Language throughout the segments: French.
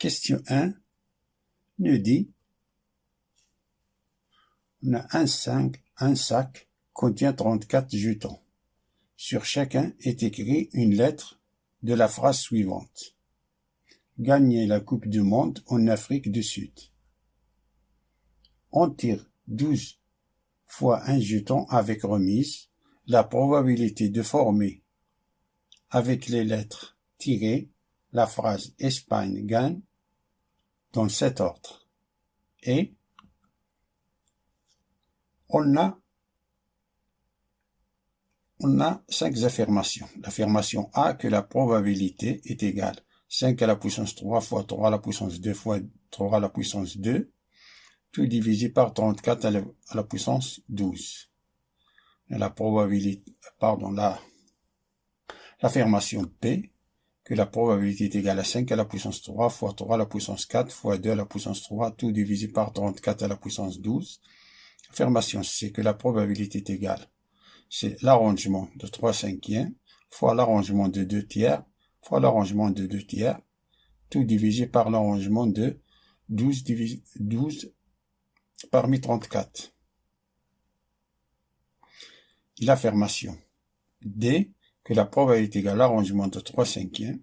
Question 1 nous dit, on a un sac contient 34 jetons. Sur chacun est écrit une lettre de la phrase suivante. Gagner la Coupe du Monde en Afrique du Sud. On tire 12 fois un jeton avec remise. La probabilité de former avec les lettres tirées la phrase Espagne gagne dans cet ordre. Et on a 5 affirmations. L'affirmation A que la probabilité est égale 5 à la puissance 3 fois 3 à la puissance 2 fois 3 à la puissance 2, tout divisé par 34 à la puissance 12. La probabilité, l'affirmation B que la probabilité est égale à 5 à la puissance 3 fois 3 à la puissance 4 fois 2 à la puissance 3, tout divisé par 34 à la puissance 12. Affirmation C que la probabilité est égale, c'est l'arrangement de 3/5 fois l'arrangement de 2/3 fois l'arrangement de 2/3, tout divisé par l'arrangement de 12 parmi 34. L'affirmation D que la probabilité est égale à l'arrangement de 3/5,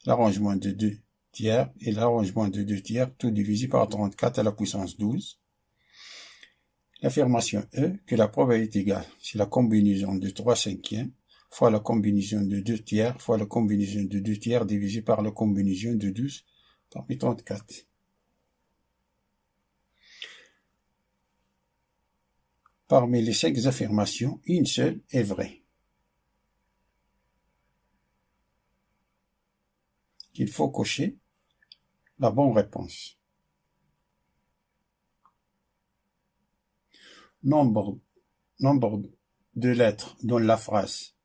l'arrangement de 2/3 et l'arrangement de 2/3, tout divisé par 34 à la puissance 12. L'affirmation E que la probabilité est égale, c'est la combinaison de 3/5 fois la combinaison de 2/3 fois la combinaison de 2/3 divisé par la combinaison de 12 parmi 34. Parmi les 5 affirmations, une seule est vraie. Il faut cocher la bonne réponse. Nombre de lettres dans la phrase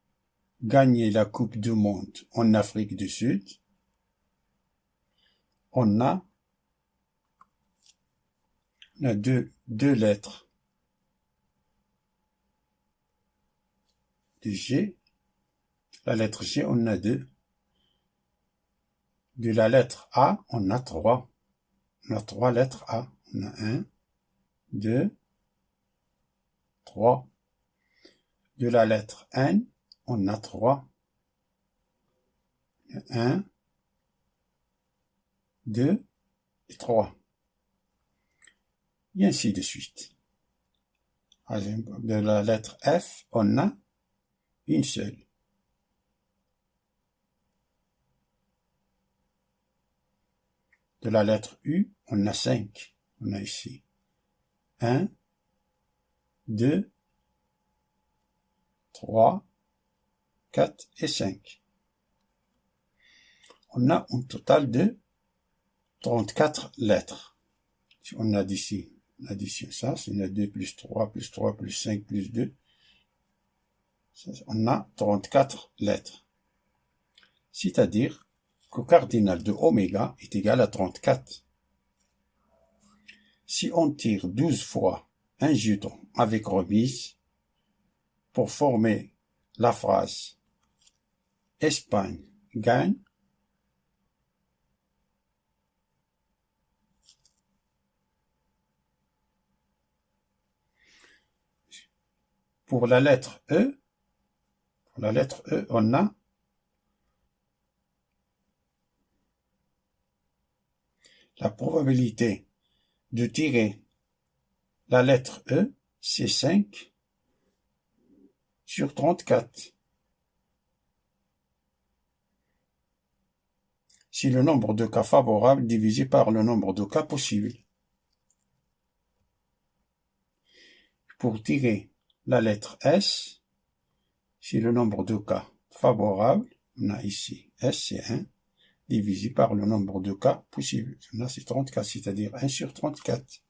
« Gagner la Coupe du Monde en Afrique du Sud », on a deux lettres de G. La lettre G, on a 2. De la lettre A, on a 3. On a 3 lettres A. On a 1, 2, 3. De la lettre N, on a 3. 1, 2 et 3. Et ainsi de suite. De la lettre F, on a une seule. De la lettre U, on a 5. On a ici 1, 2, 3, 4 et 5. On a un total de 34 lettres. Si on a d'ici, l'addition ça, c'est 2 plus 3 plus 3 plus 5 plus 2. On a 34 lettres. C'est-à-dire que cardinal de oméga est égal à 34. Si on tire 12 fois un jeton avec remise pour former la phrase Espagne gagne, pour la lettre E, on a la probabilité de tirer la lettre E, c'est 5 sur 34. C'est le nombre de cas favorables divisé par le nombre de cas possibles. Pour tirer la lettre S, c'est le nombre de cas favorables, on a ici S, c'est 1, divisé par le nombre de cas possibles. Là, c'est 34, c'est-à-dire 1 sur 34.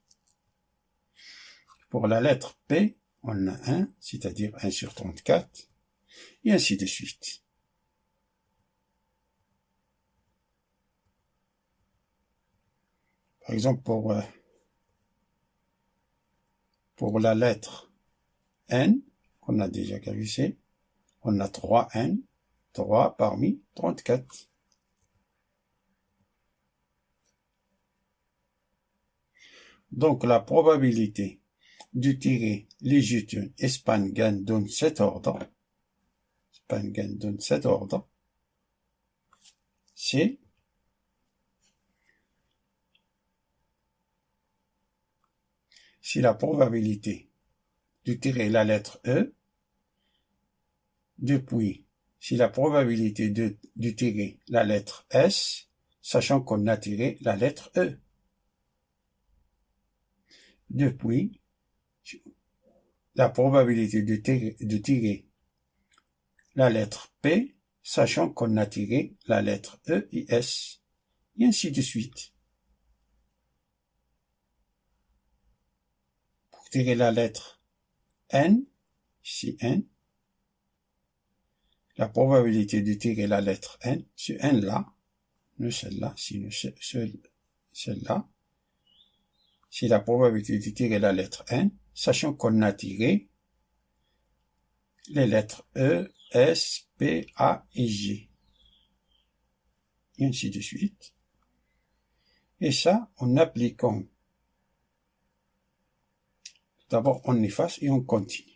Pour la lettre P, on a 1, c'est-à-dire 1 sur 34, et ainsi de suite. Par exemple, pour la lettre N, qu'on a déjà calculé, on a 3N, 3 parmi 34. Donc, la probabilité de tirer legitime et span-gain donne cet ordre. Span-gain donne cet ordre. C'est si la probabilité de tirer la lettre E depuis si la probabilité de tirer la lettre S, sachant qu'on a tiré la lettre E. Depuis la probabilité de tirer la lettre P, sachant qu'on a tiré la lettre E et S, et ainsi de suite. Pour tirer la lettre N, ici N, la probabilité de tirer la lettre N, ce N-là, ne celle-là, sino celle-là, c'est la probabilité de tirer la lettre N, sachant qu'on a tiré les lettres E, S, P, A et G. Et ainsi de suite. Et ça, en appliquant. D'abord, on efface et on continue.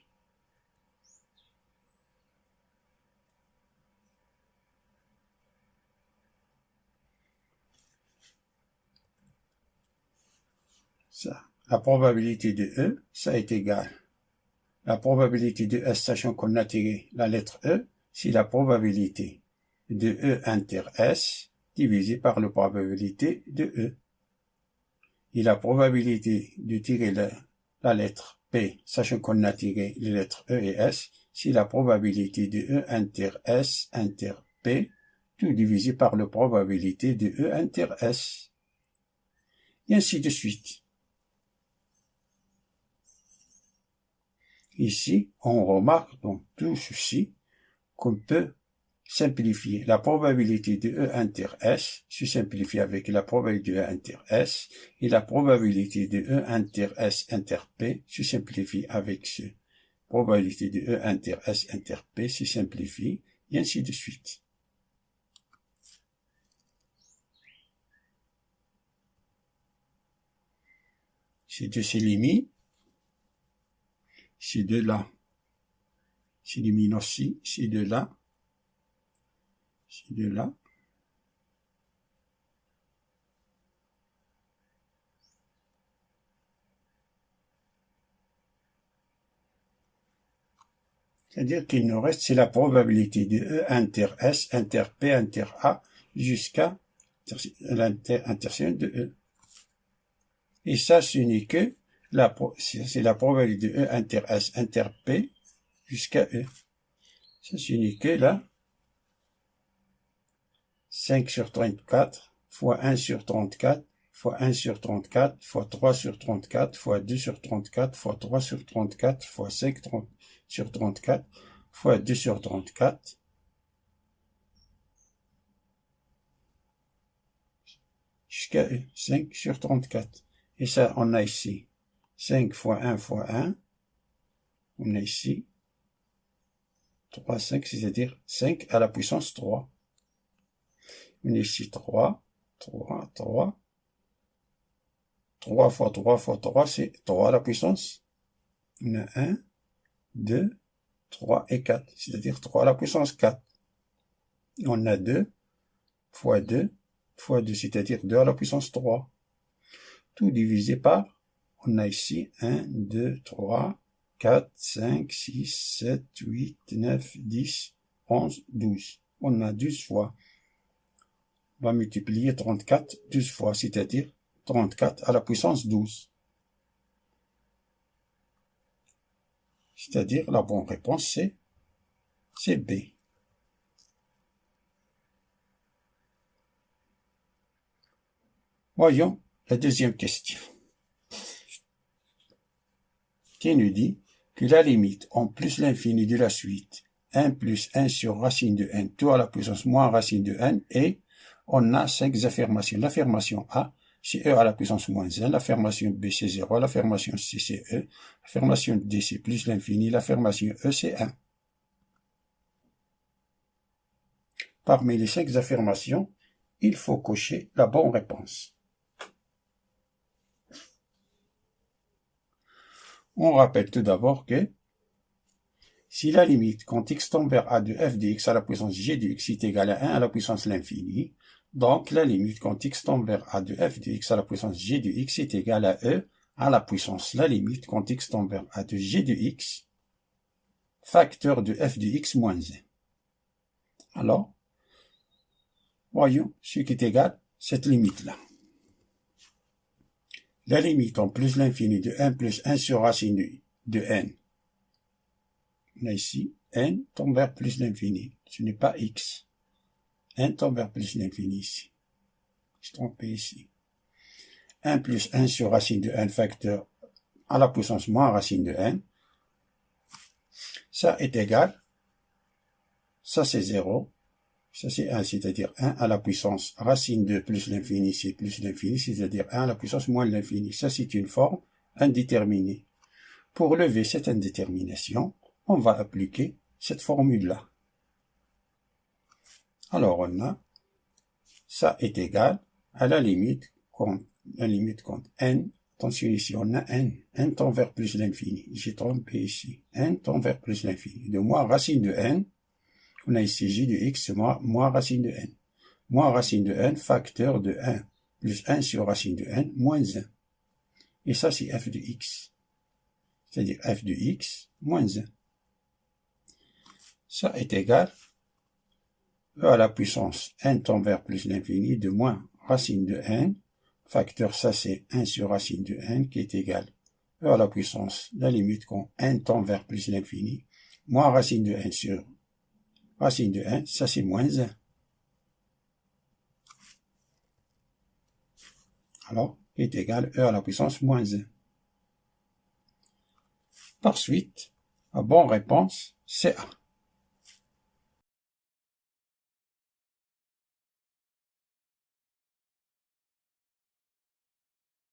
Ça, la probabilité de E, ça est égal. La probabilité de S, sachant qu'on a tiré la lettre E, c'est la probabilité de E inter S divisé par la probabilité de E. Et la probabilité de tirer la lettre P, sachant qu'on a tiré les lettres E et S, c'est la probabilité de E inter S inter P, tout divisé par la probabilité de E inter S. Et ainsi de suite. Ici, on remarque dans tout ceci qu'on peut simplifier la probabilité de E inter S, se simplifie avec la probabilité de E inter S, et la probabilité de E inter S inter P se simplifie avec ce. Probabilité de E inter S inter P se simplifie, et ainsi de suite. Ces deux s'éliminent. Ces deux-là s'éliminent aussi. Ces deux-là. Ces deux-là. C'est-à-dire qu'il nous reste, c'est la probabilité de E inter S, inter P, inter A, jusqu'à l'intersection de E. Et ça, ce n'est que c'est la probabilité de E inter S, inter P, jusqu'à E. Ça, ce n'est que là, 5 sur 34, fois 1 sur 34, fois 1 sur 34, fois 3 sur 34, fois 2 sur 34, fois 3 sur 34, fois 5 sur 34, fois 2 sur 34, jusqu'à 5 sur 34. Et ça, on a ici 5 fois 1 fois 1. On a ici 3, 5, c'est-à-dire 5 à la puissance 3. On a ici 3, 3, 3. 3 fois 3 fois 3, c'est 3 à la puissance. On a 1, 2, 3 et 4, c'est-à-dire 3 à la puissance 4. On a 2 fois 2 fois 2, c'est-à-dire 2 à la puissance 3. Tout divisé par, on a ici 1, 2, 3, 4, 5, 6, 7, 8, 9, 10, 11, 12. On a 12 fois. On va multiplier 34 12 fois, c'est-à-dire 34 à la puissance 12. C'est-à-dire la bonne réponse, c'est B. Voyons la deuxième question, qui nous dit que la limite en plus l'infini de la suite 1 plus 1 sur racine de n, tout à la puissance moins racine de n, et on a 5 affirmations. L'affirmation A, c'est e à la puissance moins 1, l'affirmation B, c'est 0, l'affirmation C, c'est e, l'affirmation D, c'est plus l'infini, l'affirmation E, c'est 1. Parmi les 5 affirmations, il faut cocher la bonne réponse. On rappelle tout d'abord que si la limite quand x tend vers a de f de x à la puissance g de x est égale à 1 à la puissance l'infini, donc la limite quand x tend vers a de f de x à la puissance g de x est égale à e à la puissance la limite quand x tend vers a de g de x facteur de f de x moins 1. Alors, voyons ce qui est égal cette limite-là. La limite en plus l'infini de 1 plus 1 sur racine de n. On a ici n tend vers plus l'infini. Ce n'est pas x. n tend vers plus l'infini ici. Je suis trompé ici. 1 plus 1 sur racine de n facteur à la puissance moins racine de n. Ça est égal. Ça c'est 0. Ça c'est 1, c'est-à-dire 1 à la puissance racine de plus l'infini, c'est plus l'infini, c'est-à-dire 1 à la puissance moins l'infini. Ça c'est une forme indéterminée. Pour lever cette indétermination, on va appliquer cette formule-là. Alors on a, ça est égal à la limite quand n, attention ici on a n tend vers plus l'infini. J'ai trompé ici, n tend vers plus l'infini. De moins racine de n, on a ici j de x moins racine de n. Moins racine de n facteur de 1 plus 1 sur racine de n moins 1. Et ça c'est f de x. C'est-à-dire f de x moins 1. Ça est égal à la puissance n tend vers plus l'infini de moins racine de n. Facteur ça c'est 1 sur racine de n qui est égal à la puissance la limite quand n tend vers plus l'infini. Moins racine de n sur racine de 1, ça c'est moins 1. Alors, est égal à la puissance moins 1. Par suite, la bonne réponse, c'est A.